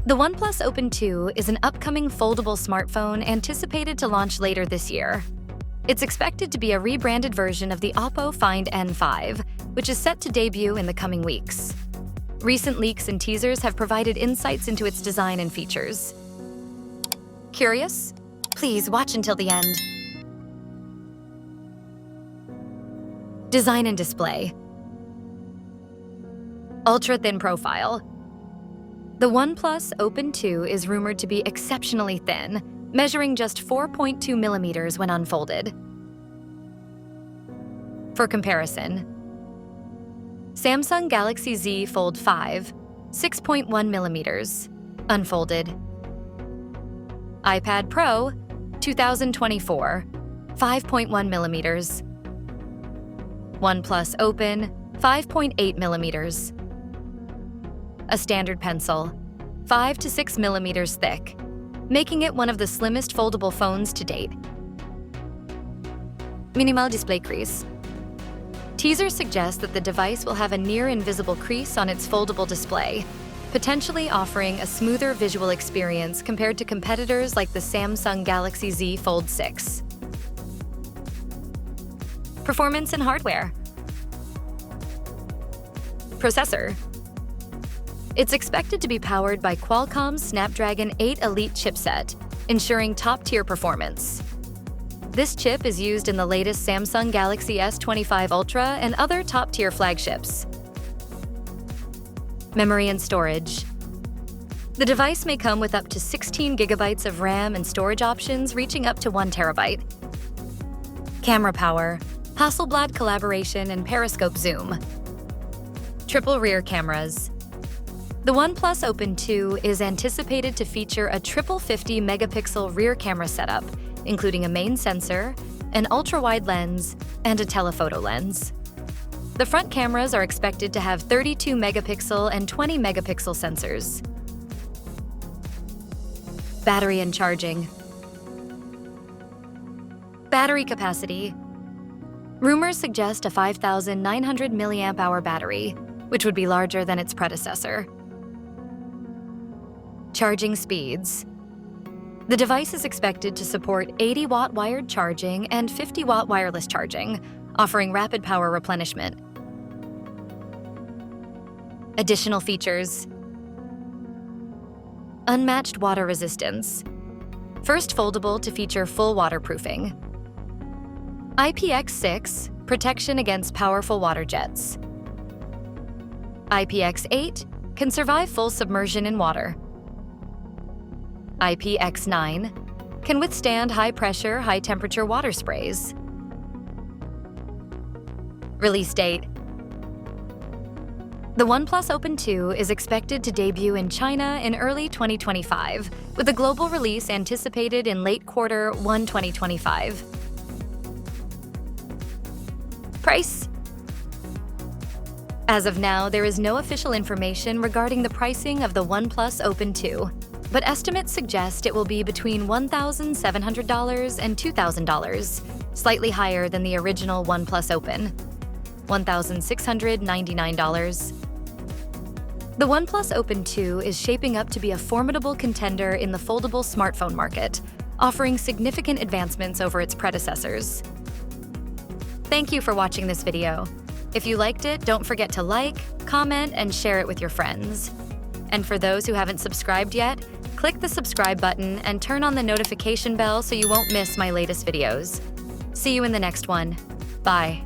The OnePlus Open 2 is an upcoming foldable smartphone anticipated to launch later this year. It's expected to be a rebranded version of the Oppo Find N5, which is set to debut in the coming weeks. Recent leaks and teasers have provided insights into its design and features. Curious? Please watch until the end. Design and display. Ultra-thin profile. The OnePlus Open 2 is rumored to be exceptionally thin, measuring just 4.2 millimeters when unfolded. For comparison, Samsung Galaxy Z Fold 5, 6.1 millimeters, unfolded. iPad Pro, 2024, 5.1 millimeters. OnePlus Open, 5.8 millimeters. A standard pencil, 5 to 6 millimeters thick, making it one of the slimmest foldable phones to date. Minimal display crease. Teasers suggest that the device will have a near-invisible crease on its foldable display, potentially offering a smoother visual experience compared to competitors like the Samsung Galaxy Z Fold 6. Performance and hardware. Processor. It's expected to be powered by Qualcomm's Snapdragon 8 Elite chipset, ensuring top-tier performance. This chip is used in the latest Samsung Galaxy S25 Ultra and other top-tier flagships. Memory and storage. The device may come with up to 16 gigabytes of RAM and storage options reaching up to 1 terabyte. Camera power, Hasselblad collaboration and periscope zoom. Triple rear cameras. The OnePlus Open 2 is anticipated to feature a triple 50-megapixel rear camera setup, including a main sensor, an ultra-wide lens, and a telephoto lens. The front cameras are expected to have 32-megapixel and 20-megapixel sensors. Battery and charging. Battery capacity. Rumors suggest a 5,900 mAh battery, which would be larger than its predecessor. Charging speeds. The device is expected to support 80-watt wired charging and 50-watt wireless charging, offering rapid power replenishment. Additional features. Unmatched water resistance. First foldable to feature full waterproofing. IPX6, protection against powerful water jets. IPX8 can survive full submersion in water. IPX9 can withstand high-pressure, high-temperature water sprays. Release date. The OnePlus Open 2 is expected to debut in China in early 2025, with a global release anticipated in late Q1 2025. Price. As of now, there is no official information regarding the pricing of the OnePlus Open 2, but estimates suggest it will be between $1,700 and $2,000, slightly higher than the original OnePlus Open, $1,699. The OnePlus Open 2 is shaping up to be a formidable contender in the foldable smartphone market, offering significant advancements over its predecessors. Thank you for watching this video. If you liked it, don't forget to like, comment, and share it with your friends. And for those who haven't subscribed yet, click the subscribe button and turn on the notification bell so you won't miss my latest videos. See you in the next one. Bye.